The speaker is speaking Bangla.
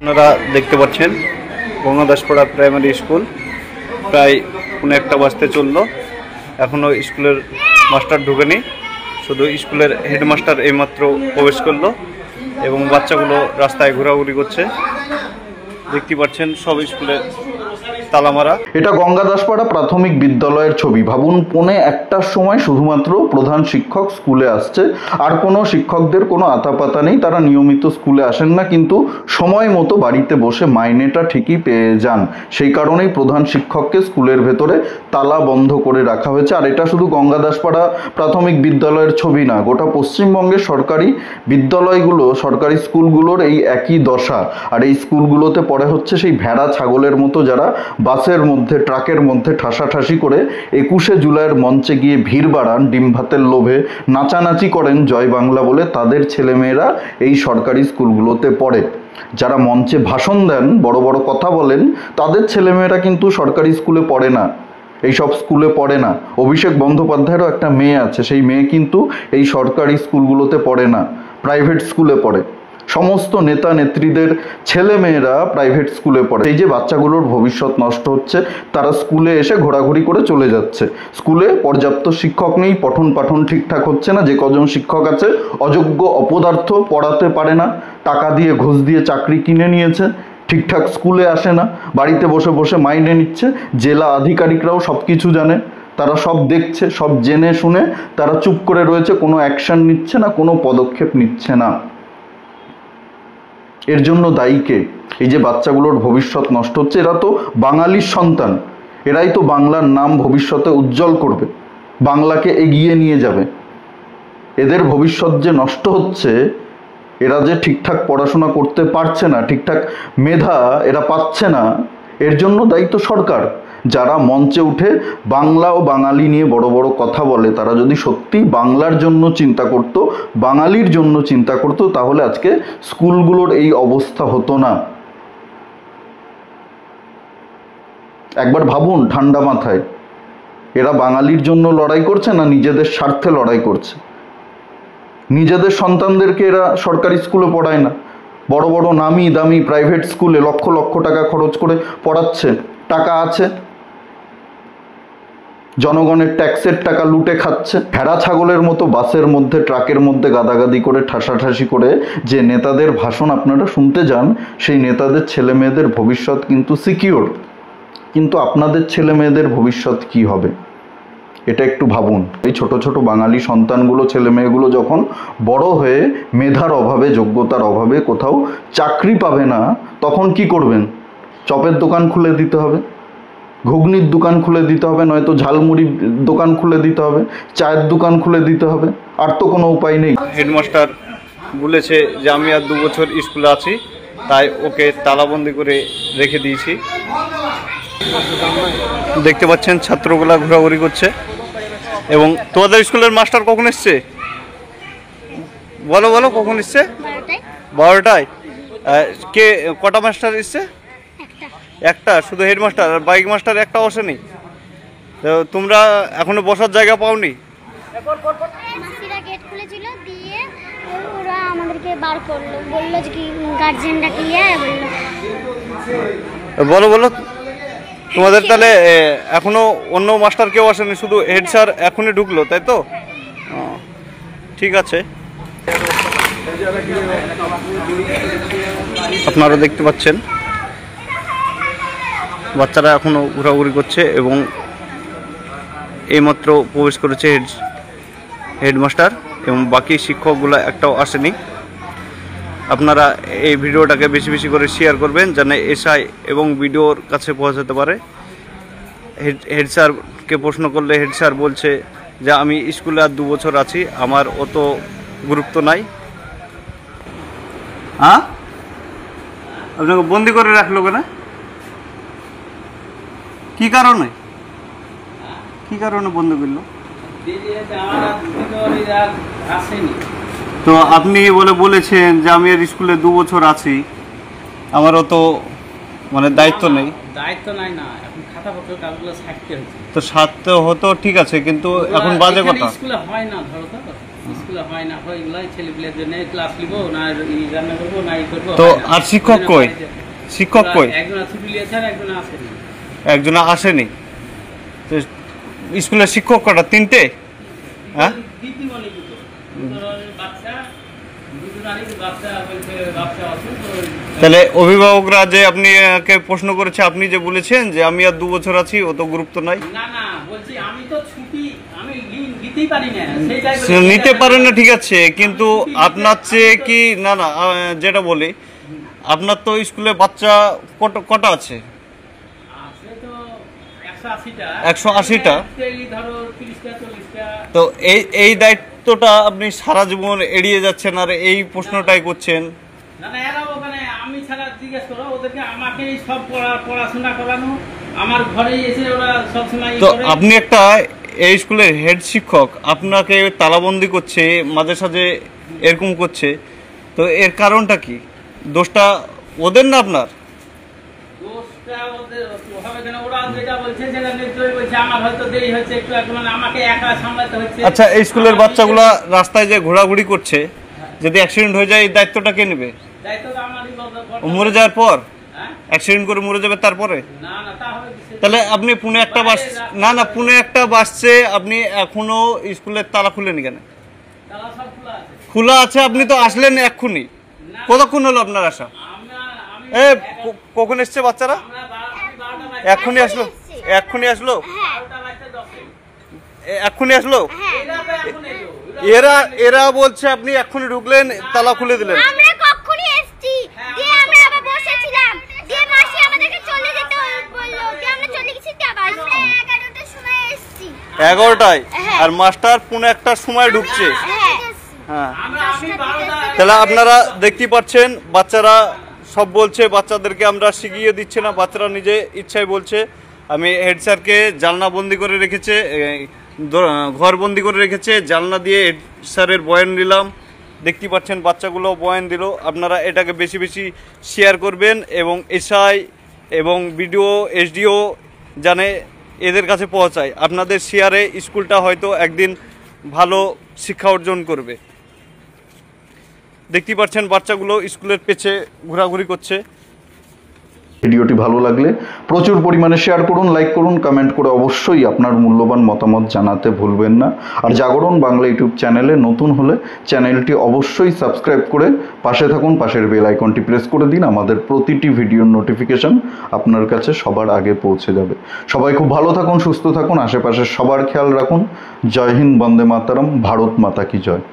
আপনারা দেখতে পাচ্ছেন গঙ্গাদাসপাড়া প্রাইমারি স্কুল প্রায় 1:15 বাজতে চললো, এখনও স্কুলের মাস্টার ঢুকেনি, শুধু স্কুলের হেডমাস্টার এইমাত্র প্রবেশ করলো এবং বাচ্চাগুলো রাস্তায় ঘোরাঘুরি করছে। দেখতে পাচ্ছেন সব স্কুলের তালামারা। এটা গঙ্গাদাসপাড়া প্রাথমিক বিদ্যালয়ের ছবি। ভাবুন, 1:45টার সময় শুধুমাত্র প্রধান শিক্ষক স্কুলে আসছে, আর কোনো শিক্ষকদের কোনো আতাপাতা নেই, তারা নিয়মিত স্কুলে আসেন না, কিন্তু সময় মতো বাড়িতে বসে মাইনেটা ঠিকই পেয়ে যান। সেই কারণেই প্রধান শিক্ষককে স্কুলের ভেতরে তালা বন্ধ করে রাখা হয়েছে। আর এটা শুধু গঙ্গাদাসপাড়া প্রাথমিক বিদ্যালয়ের ছবি না, গোটা পশ্চিমবঙ্গের সরকারি বিদ্যালয়গুলো, সরকারি স্কুলগুলোর এই একই দশা। আর এই স্কুলগুলোতে পড়ে হচ্ছে সেই ভেড়া ছাগলের মতো যারা বাসের মধ্যে, ট্রাকের মধ্যে ঠাসাঠাসি করে 21শে জুলাইয়ের মঞ্চে গিয়ে ভিড় বাড়ান, ডিম ভাতের লোভে নাচানাচি করেন জয় বাংলা বলে, তাদের ছেলেমেয়েরা এই সরকারি স্কুলগুলোতে পড়ে। যারা মঞ্চে ভাষণ দেন, বড় বড় কথা বলেন, তাদের ছেলেমেয়েরা কিন্তু সরকারি স্কুলে পড়ে না, এইসব স্কুলে পড়ে না। অভিষেক বন্দ্যোপাধ্যায়েরও একটা মেয়ে আছে, সেই মেয়ে কিন্তু এই সরকারি স্কুলগুলোতে পড়ে না, প্রাইভেট স্কুলে পড়ে। সমস্ত নেতা নেত্রীদের ছেলেমেয়েরা প্রাইভেট স্কুলে পড়ে। এই যে বাচ্চাগুলোর ভবিষ্যৎ নষ্ট হচ্ছে, তারা স্কুলে এসে ঘোরাঘুরি করে চলে যাচ্ছে। স্কুলে পর্যাপ্ত শিক্ষক নেই, পঠন পাঠন ঠিকঠাক হচ্ছে না, যে কজন শিক্ষক আছে অযোগ্য অপদার্থ, পড়াতে পারে না, টাকা দিয়ে ঘুষ দিয়ে চাকরি কিনে নিয়েছে, ঠিকঠাক স্কুলে আসে না, বাড়িতে বসে বসে মাইনে নিচ্ছে। জেলা আধিকারিকরাও সব কিছু জানে, তারা সব দেখছে, সব জেনে শুনে তারা চুপ করে রয়েছে, কোনো অ্যাকশন নিচ্ছে না, কোনো পদক্ষেপ নিচ্ছে না। এর জন্য দায়ী কে? এই যে বাচ্চাগুলোর ভবিষ্যৎ নষ্ট হচ্ছে, এরা তো বাঙালির সন্তান, এরাই তো বাংলার নাম ভবিষ্যতে উজ্জ্বল করবে, বাংলাকে এগিয়ে নিয়ে যাবে। এদের ভবিষ্যৎ যে নষ্ট হচ্ছে, এরা যে ঠিকঠাক পড়াশোনা করতে পারছে না, ঠিকঠাক মেধা এরা পাচ্ছে না, এর জন্য দায়িত্ব সরকার। যারা মঞ্চে উঠে বাংলা ও বাঙালি নিয়ে বড় বড় কথা বলে, তারা যদি সত্যি বাংলার জন্য চিন্তা করত, বাঙালির জন্য চিন্তা করত, তাহলে আজকে স্কুলগুলোর এই অবস্থা হতো না। একবার ভাবুন ঠান্ডা মাথায়, এরা বাঙালির জন্য লড়াই করছে না নিজেদের স্বার্থে লড়াই করছে? নিজেদের সন্তানদেরকে এরা সরকারি স্কুলে পড়ায় না, বড় বড় নামি দামি প্রাইভেট স্কুলে লক্ষ লক্ষ টাকা খরচ করে পড়াচ্ছে, টাকা আছে, জনগণের ট্যাক্সের টাকা লুটে খাচ্ছে। ভেড়া ছাগলের মতো বাসের মধ্যে, ট্রাকের মধ্যে গাদাগাদি করে, ঠাসাঠাসি করে যে নেতাদের ভাষণ আপনারা শুনতে যান, সেই নেতাদের ছেলে মেয়েদের ভবিষ্যৎ কিন্তু সিকিউর, কিন্তু আপনাদের ছেলে মেয়েদের ভবিষ্যৎ কি হবে? এটা একটু ভাবুন। এই ছোট ছোট বাঙালি সন্তানগুলো, ছেলে মেয়েগুলো যখন বড় হয়ে মেধার অভাবে, যোগ্যতার অভাবে কোথাও চাকরি পাবে না, তখন কি করবেন? চপের দোকান খুলে দিতে হবে, ঘুগনির দোকান খুলে দিতে হবে, নয়তো ঝালমুড়ির দোকান খুলে দিতে হবে, চায়ের দোকান খুলে দিতে হবে, আর তো কোনো উপায় নেই। হেডমাস্টার বলেছে যে আমি আর 2 বছর স্কুলে আছি, তাই ওকে তালাবন্দি করে রেখে দিয়েছি। দেখতে পাচ্ছেন ছাত্রগুলা ঘোরাঘুরি করছে। এবং তোমাদের স্কুলের মাস্টার কখন এসছে? বলো বলো, কখন এসছে? 12টায়। কে কটা মাস্টার এসছে? একটা, শুধু হেডমাস্টার, আর বাইক মাস্টার একটাও আসেনি। তো তোমরা এখনো বসার জায়গা পাওনি? মাসিরা গেট খুলেছিল, দিয়ে ওরা আমাদেরকে বার করলো, বললো যে কি গার্জিয়ানরা ক্লিয়ার বললো। বলো বলো, তোমাদের তাহলে এখনো অন্য মাস্টার কেউ আসেনি, শুধু হেড স্যার এখনই ঢুকলো, তাই তো? ঠিক আছে। আপনারা দেখতে পাচ্ছেন বাচ্চারা এখনো ঘোরাঘুরি করছে এবং এইমাত্র প্রবেশ করেছে হেডমাস্টার, এবং বাকি শিক্ষকগুলো একটাও আসেনি। আপনারা এই ভিডিওটাকে বেশি বেশি করে শেয়ার করবেন, যেন এসআই এবং ভিডিওর কাছে পৌঁছাতে পারে। হেড স্যারকে প্রশ্ন করলে হেড স্যার বলছে যে আমি স্কুলে আর 2 বছর আছি, আমার অত গুরুত্ব নাই। হ্যাঁ, আপনাকে বন্দি করে রাখলো কেন? কি কারণে, কি কারণে বন্দি করলো? তো আপনি বলেছেন যে আমি আর স্কুলে 2 বছর আছি, আমারও তো মানে দায়িত্ব নেই। দায়িত্ব নাই না, এখন খাতাপত্র কাজগুলো ছাড়তে হচ্ছে। তো ছাড়তে হতো, ঠিক আছে, কিন্তু এখন বাজে কথা, স্কুলে হয় না, ধরো তো স্কুলে হয় না, হয় এগুলাই ছেলেপিলের জন্য ক্লাস নিবো না, রান্না করবো না, ই করবো। তো আর শিক্ষক কই? শিক্ষক কই? একজন ছুটি নিয়েছে আর একজন আসেনি। একজন আসেনি। তো স্কুলের শিক্ষক কটা? 3টে? হ্যাঁ, দিদি মনে দুটো বাচ্চা, দুটো নারী বাচ্চা বলছে বাচ্চা আছে। তাহলে অভিভাবকরা যে আপনিকে প্রশ্ন করেছে, আপনি যে বলেছেন যে আমি আর 2 বছর আছি, অত গুরুত্ব নাই। না না, বলছি আমি তো ছুটি আমি নিতেই পারি না, সেইটাই নিতে পারেন না, ঠিক আছে, কিন্তু আপনার চেয়ে কি না না যেটা বলি, আপনার তো স্কুলে বাচ্চা কটা আছে? আছে তো 180টা। 180টা। ধরো 30টা 40টা। তো এই দায়িত্বটা আপনি সারা জীবন এড়িয়ে যাচ্ছেন আর এই প্রশ্নটাই করছেন। না না, এরা ওখানে আমি ছাড়া জিজ্ঞেস করো ওদেরকে, আমাকে সব পড়াশোনা করানো, আমার ঘরে এসে ওরা সবসময়। তো আপনি একটা এই স্কুলের হেড শিক্ষক, আপনাকে তালাবন্দি করছে, মাঝে সাঝে এরকম করছে, তো এর কারণটা কি? দোষটা ওদের না আপনার? দোষটা ওদের হবে কেন? ওরা যেটা বলছে সেটা নিশ্চয়ই বলছে, আমার হয়তো দেরি হচ্ছে একটু, মানে আমাকে একা সামলাতে হচ্ছে। আচ্ছা, এই স্কুলের বাচ্চাগুলা রাস্তায় যে ঘোরাঘুরি করছে, যদি অ্যাক্সিডেন্ট হয়ে যায় এই দায়িত্বটা কে নেবে? দায়িত্বটা আমারই। মরে যাওয়ার পর? হ্যাঁ, অ্যাক্সিডেন্ট করে মরে যাবে তারপরে? না না, তা হবে কিসে? তাহলে আপনি পুনে একটা বাস, না না, পুনে একটা বাসছে, আপনি এখনো স্কুলের তালা খুলেনি কেন? তালা সব খোলা আছে। খোলা আছে, আপনি তো আসলেন এক্ষুনি। কতক্ষণ হলো আপনার আসা? আমি কখন এসছে বাচ্চারা? আমরা 12টা বাজে। এক্ষুনি আসলো? এক্ষুনি আসলো? 12টা বাজতে 10 এক্ষুনি আসলো? এরা তো এখন এলো। এরা বলছে আপনি এক্ষুনি ঢুকলেন, তালা খুলে দিলেন। আমরা কখনই এসেছি, দিয়ে আমরা আবার বসেছিলাম, দিয়ে মাসি আমাদেরকে চলে যেতে বললো, দিয়ে আমরা চলে গেছি, দিয়ে আবার 11টার সময় এসেছি। 11টায়? হ্যাঁ। আর মাস্টার পুনে 1টার সময় ঢুকছে? হ্যাঁ, হ্যাঁ। আমি 12টা। তাহলে আপনারা দেখতেই পাচ্ছেন, বাচ্চারা সব বলছে, বাচ্চাদেরকে আমরা শিখিয়ে দিচ্ছে না, বাচ্চারা নিজে ইচ্ছায় বলছে। আমি হেড স্যারকে জানলা বন্দি করে রেখেছে, ঘর বন্দি করে রেখেছে, জানলা দিয়ে হেড স্যারের বয়ান নিলাম, দেখতেই পাচ্ছেন বাচ্চাগুলো বয়ান দিল। আপনারা এটাকে বেশি বেশি শেয়ার করবেন এবং এসআই এবং বিডিও এসডিও জানে এদের কাছে পৌঁছায়। আপনাদের শেয়ারে স্কুলটা হয়তো একদিন ভালো শিক্ষা অর্জন করবে। দেখতেই পাচ্ছেন বাচ্চাগুলো স্কুলের পেছে ঘোরাঘুরি করছে। ভিডিওটি ভালো লাগলে প্রচুর পরিমাণে শেয়ার করুন, লাইক করুন, কমেন্ট করে অবশ্যই আপনার মূল্যবান মতামত জানাতে ভুলবেন না। আর জাগরণ বাংলা ইউটিউব চ্যানেলে নতুন হলে চ্যানেলটি অবশ্যই সাবস্ক্রাইব করে পাশে থাকুন, পাশের বেল আইকনটি প্রেস করে দিন, আমাদের প্রতিটি ভিডিওর নোটিফিকেশন আপনার কাছে সবার আগে পৌঁছে যাবে। সবাই খুব ভালো থাকুন, সুস্থ থাকুন, আশেপাশে সবার খেয়াল রাখুন। জয় হিন্দ, বন্দে মাতরম, ভারত মাতা কি জয়।